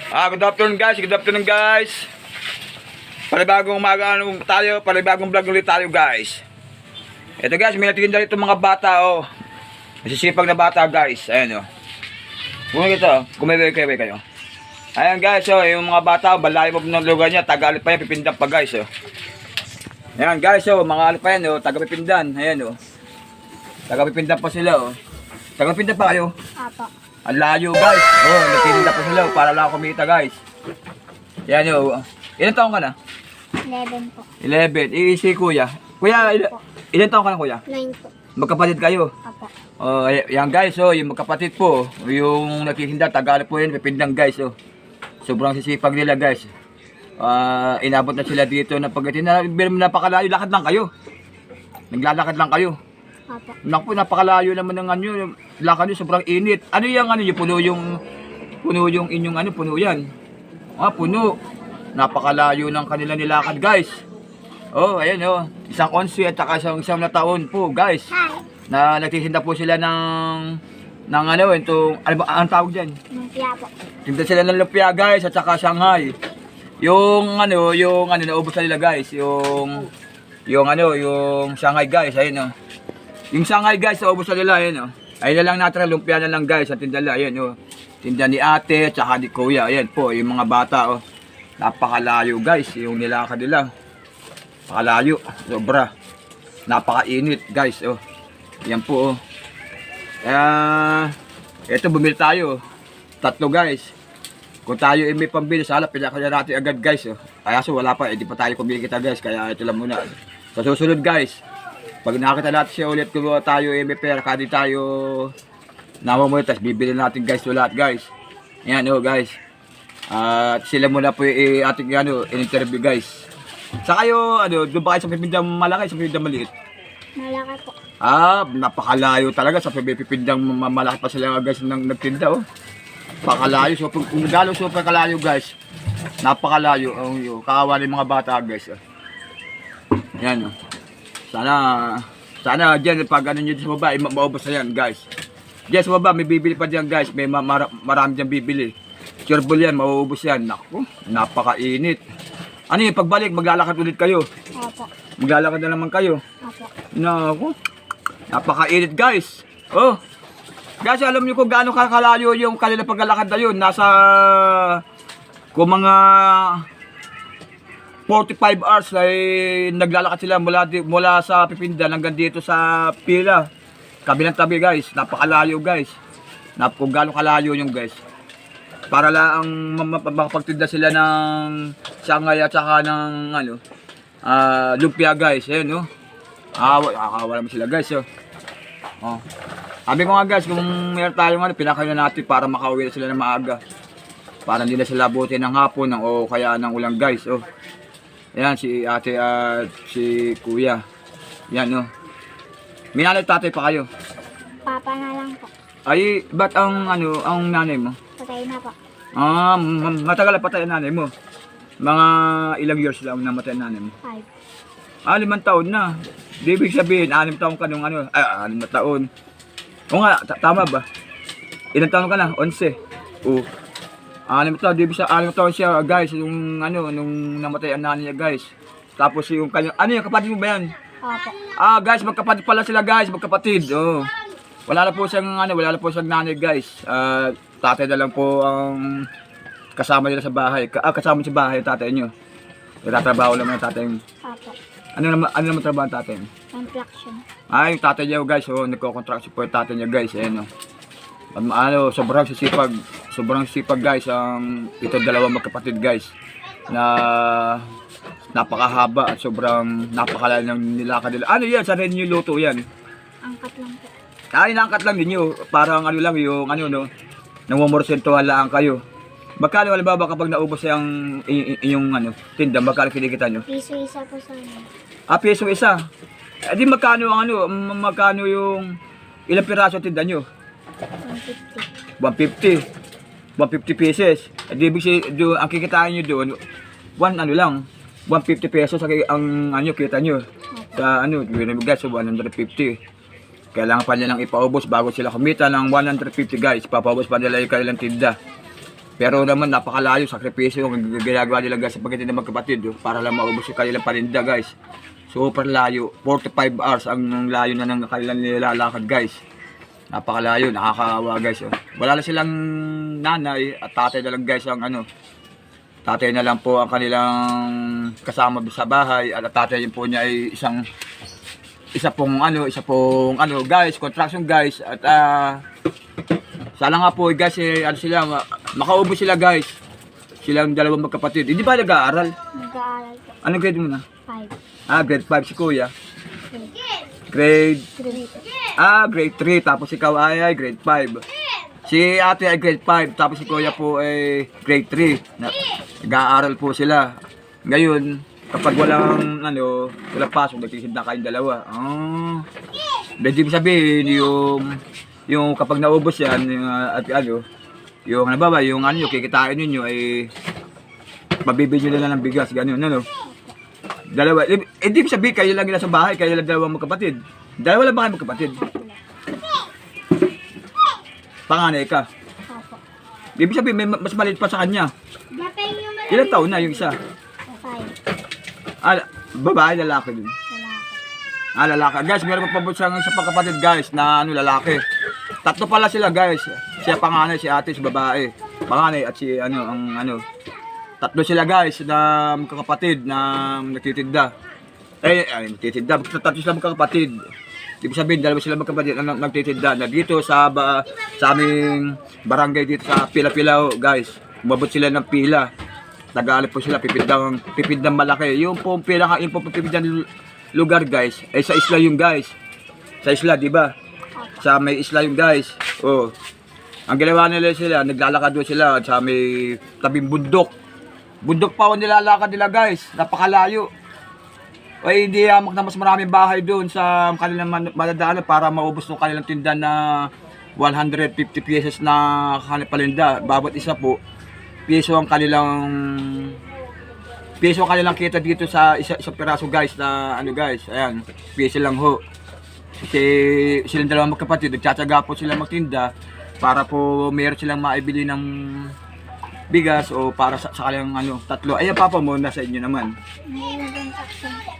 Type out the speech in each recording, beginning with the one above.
Good afternoon guys, good afternoon guys. Panibagong umaga tayo, panibagong vlog ulit tayo guys. Ito guys, may natitinda dito mga bata oh. Masisipag na bata guys, ayan oh. Kung ito, kumibay kayo. Ayan guys oh, yung mga bata, balayo mo ng lugar niya, Tagalog pa yan, pipindan pa guys oh. Ayan guys oh, mga ano pa yan oh, taga-pipindan, ayan oh. Taga-pipindan pa sila oh. Taga-pipindan pa kayo? Apo. Ang layo guys. Oh, nagtitinda pa sila para lang kumita guys. Yan yun. Ilan taong ka na? 11 po. 11. Si kuya. Kuya, ilan taong ka na kuya? 9 po. Magkapatid kayo? Apo. Oh, yan guys. Oh, yung magkapatid po. Yung nagtitinda, Tagalog po yun. Pipindang guys. Oh. Sobrang sisipag nila guys. Inabot na sila dito na pagdating napakalayo. Lakad lang kayo. Naglalakad lang kayo. Apo. Naku, napakalayo naman ng ano, lakad nyo, sobrang init. Ano yung ano, puno yung inyong ano, puno yan. Puno. Napakalayo ng kanila nilakad, guys. Oh, ayan oh. Isang 11 at saka isang na taon po, guys. Hi. Na nagtitinda po sila ng ano, itong, ano ba, ang tawag dyan? Lumpia po. Tinda sila ng lumpia, guys, at saka Shanghai. Yung naubos na nila, guys. Yung Shanghai, guys, ayun oh. Yung Shanghai guys, naubos na nila, ayan o. Ayun na lang natin, lumpia na lang guys, at tinda nila, ayan o. Tinda ni ate, tsaka ni kuya, ayan po, yung mga bata o. Napakalayo guys, yung nilakad nila. Napakalayo, sobra. Napakainit guys o. Ayan po o. Eto, bumili tayo. 3 guys. Kung tayo may pambili, sana pinakaya natin agad guys o. Kaya so wala pa, di pa tayo kumili kita guys, kaya ito lang muna. Sa susunod guys, pag nakita natin siya ulit kung tayo may pera, kadi tayo namamuli, tapos bibili natin guys ito lahat guys. Ayan o guys. At sila muna po yung ating in-interview guys. Sa kayo, doon ba kayo sa pipindang malaki, sa pipindang maliit? Malaki po. Napakalayo talaga, sa pipindang malaki pa sila guys nang nagtinda oh. Napakalayo, so kung gano'ng super kalayo guys. Napakalayo, kawawa ng mga bata guys. Ayan o. Sana dyan pag ano nyo sa baba, maubos na yan guys. Dyan sa baba, may bibili pa dyan guys. May marami dyan bibili. Sureball yan, mauubos yan. Naku, napakainit. Ano yun, pagbalik, maglalakad ulit kayo. Apo. Maglalakad na naman kayo. Apo. Naku, napakainit guys. Oh, guys, alam nyo kung gaano kakalayo yung kanila paglalakad na yun. Nasa, kung mga 45 hours ay naglalakad sila mula sa Pipindan hanggang dito sa pila. Kabilang tabi guys, napakalayo guys. Kung gaano kalayo yung guys. Para lang makapagtinda sila ng Shanghai at saka ng lumpia guys. Ayan no. Wala mo sila guys oh. Sabi ko nga guys, kung meron tayong pinakain na natin para makauwi na sila ng maaga. Para hindi na sila abutin ng hapon o kaya ng ulang guys oh. Ayan, si ate at si kuya. Yan, no. Minanay tatay pa kayo? Papa na lang po. Ay, ba't ang nanay mo? Patay na po. Matagal na patay ang nanay mo. Mga ilang years lang namatay ang nanay mo? 5. 5 taon na. Di ibig sabihin, 6 taon ka nung 6 na taon. O nga, tama ba? Ilang taon ka na? 11. Oo. 6 taon siya guys, nung namatay ang nanay niya guys. Tapos yung kanya, yung kapatid mo ba yan? Apo. Guys, magkapatid pala sila guys, magkapatid. Oh. Wala na po siyang nanay guys. Tatay na lang po ang kasama nila sa bahay. Kasama sa bahay tatay niyo. Nagtatrabaho lang ng tatay mo. Apo. Ano naman trabaho ng tatay mo? Construction. Yung tatay niya guys, nagko-contract po yung tatay niya guys, ayan oh. Sobrang sipag guys ang ito dalawang magkapatid guys na napakahaba at sobrang napakalayo ng nilakad nila. Ano yan? Sa rin yung luto yan? Angkat lang po. Inaangkat lang ninyo. Parang lang yung nangumorsentuhan lang kayo. Magkano halimbawa kapag naubos yung tinda, magkano kinikita nyo? Piso isa po sa amin. Piso isa. Di magkano yung ilang piraso tinda nyo? 150. 150 pieces. Ibig sabihin, ang kikitain nyo doon, 150 pesos ang kita nyo. Sa guys, 150. Kailangan pa nilang ipaubos bago sila kumita ng 150 guys. Papaubos pa nila yung kanilang tinda. Pero naman napakalayo, sakripisyo yung ginagawa nila guys sa pagdating ng magkapatid para lang maubos yung kanilang paninda guys. Super layo, 45 hours ang layo na ng kanilang nilalakad guys. Napakalayo, nakakaawa guys. Wala na silang nanay at tatay na lang guys ang tatay na lang po ang kanilang kasama sa bahay at tatay po niya ay isa pong guys, construction guys at sana nga po guys sila makaubos sila guys. Silang dalawang magkapatid. Hindi ba nag-aaral? Nag-aaral po. Anong grade mo na? 5. Grade 5 si Kuya. Grade 3. grade 3 tapos ikaw ay grade 5. Si ate ay grade 5 tapos si Kuya po ay grade 3. Nag-aaral po sila. Ngayon, kapag walang pasok, nagtisid na kayong dalawa. Ibig sabihin yung kapag naubos yan yung kikitain ninyo ay mabibigyan nila ng bigas ganun dalawa. Hindi sabihin kayo lang nila sa bahay, kayo lang dalawang magkapatid. Dalawa lang ba kayo magkapatid? Panganay ka. Opo. Ibig sabihin may mas maliit pa sa kanya. Ilang taon na yung isa? 5. Babae, lalaki din. Wala po. Lalaki. Guys, meron pa po siyang isa pagkapatid guys na lalaki. Tatlo pala sila guys. Siya panganay, si ate, si babae. Panganay at si tatlo sila guys na magkakapatid na nagtitinda. Nagtitinda. Tatlo sila magkakapatid. Ibig sabihin, dalawa sila magkakapatid na nagtitinda. Na dito sa aming barangay dito sa Pila-Pilao guys. Umabot sila ng pila. Nag-aalip po sila, pipindang malaki. Yung po pipindang lugar guys, ay sa isla yung guys. Sa isla, di ba? Sa may isla yung guys. Ang ginawa nila sila, naglalakad doon sila sa may tabing bundok. Bundok pa ang nilalakad nila guys, napakalayo. Ay hindi hamak na mas maraming bahay doon sa kanilang madadaanan para maubos ng kanilang tinda na 150 pieces na palinda. Bawat isa po, piso ang kanilang kita dito sa isang piraso guys na guys, ayan, piso lang ho. Kasi silang dalawang magkapatid, nagtsatsaga po sila magtinda para po meron silang maibili ng bigas o para sa kanilang tatlo. Ayan papa mo, nasa inyo naman. May construction po.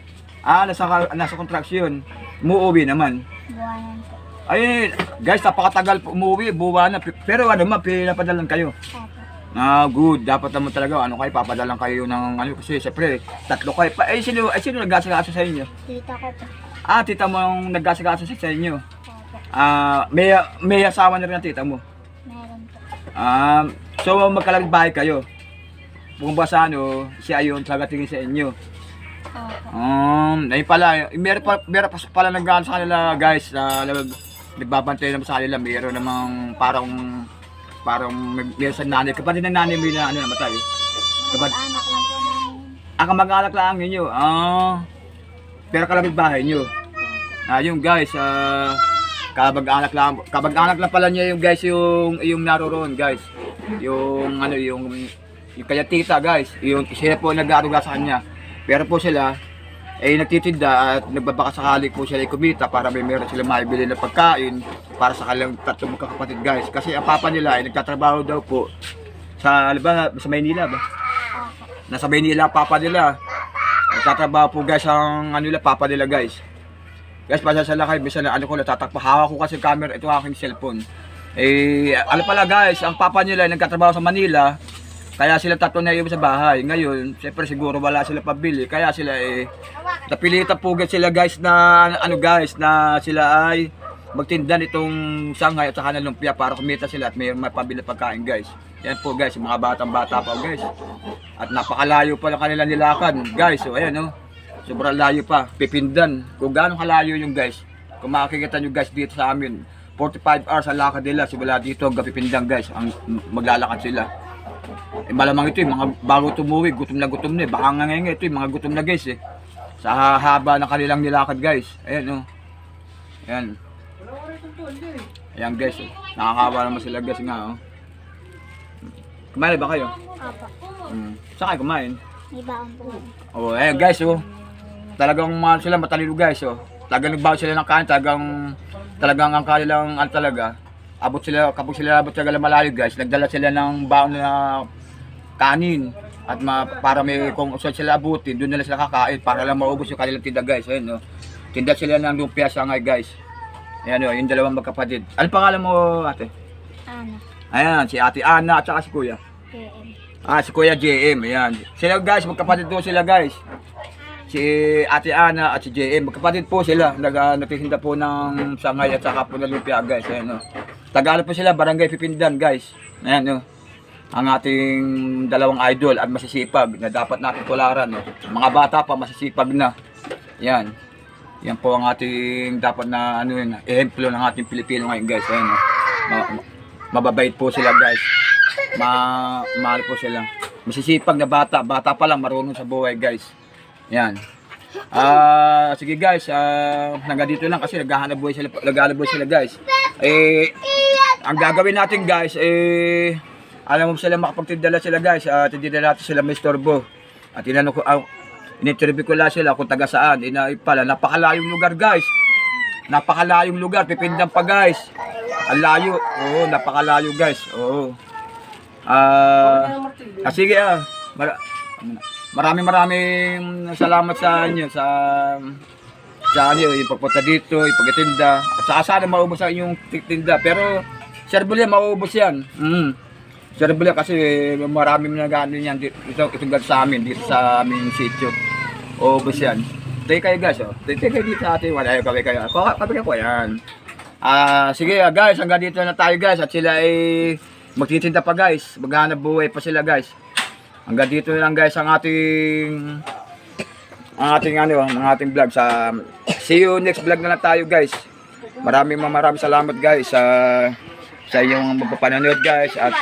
Nasa construction. Umuwi naman. Buwanan po. Ay, guys, napakatagal po umuwi, buwan na. Pero pinapadalan kayo. Opo. Good. Dapat naman talaga, kayo, papadalan kayo ng kasi siyempre, tatlo kayo. Sino nag-asikaso sa inyo? Tita ko po. Tita mo ang nag-asikaso sa inyo. Opo. May asawa na rin ang tita mo. Meron po. So magkalapit bahay kayo. Kung ba sa siya yung tagatingin sa inyo. Opo. Ayun pala, meron pa pala nag-ano sa kanila guys, nagbabantay naman sa kanila, meron namang parang meron sa nanay, kapatid ng nanay mo yung namatay. Anak lang po namin. Kamag-anak lang ninyo. Pero kalapit bahay nyo. Yung guys, kamag-anak lang pala niya yung guys, yung naroroon guys. Yung kaya tita guys, siya po nag-aaruga sa kanya. Pero po sila ay nagtitinda at nagbabaka sakali po sila kumita para meron sila maibili ng pagkain para sa kanilang tatlong magkakapatid guys. Kasi ang papa nila ay nagtatrabaho daw po sa Maynila ba? Nasa Maynila papa nila. Nagtatrabaho po guys ang papa nila guys. Guys, pasasala kayo, bisa na natatakpa. Hawak ko kasi camera, ito aking cellphone. Pala guys, ang papa nila ay nagtatrabaho sa Manila. Kaya sila tatlo na iwan sa bahay. Ngayon, siyempre siguro wala sila pabili. Kaya sila napilitan po sila guys na na sila ay magtinda nitong Shanghai at saka ng lumpia para kumita sila at may pabili pagkain guys. Yan po guys, mga batang-bata pa guys. At napakalayo pa lang kanila nilakad guys. So ayan sobrang layo pa. Pipindan. Kung gaano kalayo yung guys. Kung makikita nyo guys dito sa amin, 45 hours ang lakad nila. Simula dito hanggang Pipindan guys. Maglalakad sila. Malamang ito mga bago tumuwi, gutom na baka nga ngayon ito mga gutom na guys sa haba ng kanilang nilakad guys. Ayan ayan guys nakakawa naman sila guys nga Kumain ba kayo? Opo. Saan kayo kumain? May baon po. Ayan guys talagang sila matalino guys talagang nagbaon sila ng kain, talagang ang kanilang talaga kapag sila abot sa malayo guys, nagdala sila ng baon na kanin. At para may kung saan sila abutin, doon nila sila kakain para lang maubos yung kanilang tinda guys. Ayun, no? Tinda sila ng lumpia sangay guys. Ayan, no? Yung dalawang magkapatid. Ano pangalan mo, ate? Ana. Ayan, si ate Ana at saka si kuya. PM. Si kuya JM, ayan. Sila guys, magkapatid po sila guys. Si ate Ana at si JM, magkapatid po sila. Nagtitinda po ng sangay at saka po ng lumpia guys. Ayan, no? Tagalog po sila, Barangay Pipindan guys. Ayan, no? Ang ating dalawang idol at masisipag na dapat natin tularan. No? Mga bata pa masisipag na. Yan. Yan po ang ating dapat na ano yun, ehemplo ng ating Pilipino ngayon guys. Ayan, no? Mababait po sila guys. Mahal po sila. Masisipag na bata. Bata pa lang marunong sa buhay guys. Yan. Sige guys, hanggang dito lang kasi naghahanap buhay sila guys. Ang gagawin natin guys, alam mo sila makapagtindala sila guys, at hindi na natin sila may istorbo. At in-interview ko lang sila kung taga saan. Pala, napakalayong lugar guys. Napakalayong lugar, Pipindan pa guys. Ang layo, oo, napakalayo guys. Oo. Sige maraming salamat sa inyo, sa inyo, yung pagpunta dito, yung pagtitinda. At saka sana maubos ang inyong tinda. Pero, Sarbulya, maubos yan. Sarbulya kasi marami nag-ano yan itong sa amin, dito sa aming sitio. Ubos yan. Take kayo guys, oh. Take kayo dito sa atin. Wala kayo kayo. Kapag ko yan. Sige guys, hanggang dito na tayo guys. At sila ay magtitinda pa guys. Maghanap buhay pa sila guys. Hanggang dito lang guys ang ating vlog. See you next vlog na lang tayo guys. Maraming salamat guys sa iyong panonood guys, at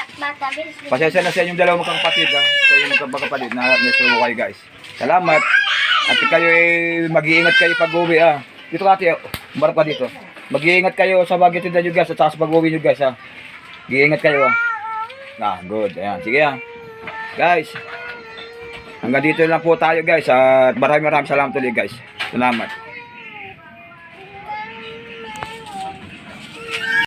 pasensya na sa inyong dalawang magkakapatid sa inyong magkakapatid na nisulo kayo guys. Salamat. At kayo mag-iingat kayo pag uwi Dito ate, barap pa dito. Mag-iingat kayo sa pagtitinda nyo guys at sa pag-uwi nyo guys Mag-iingat kayo good. Ayan, sige guys. Hanggang dito lang po tayo guys, at maraming salamat ulit guys. Salamat.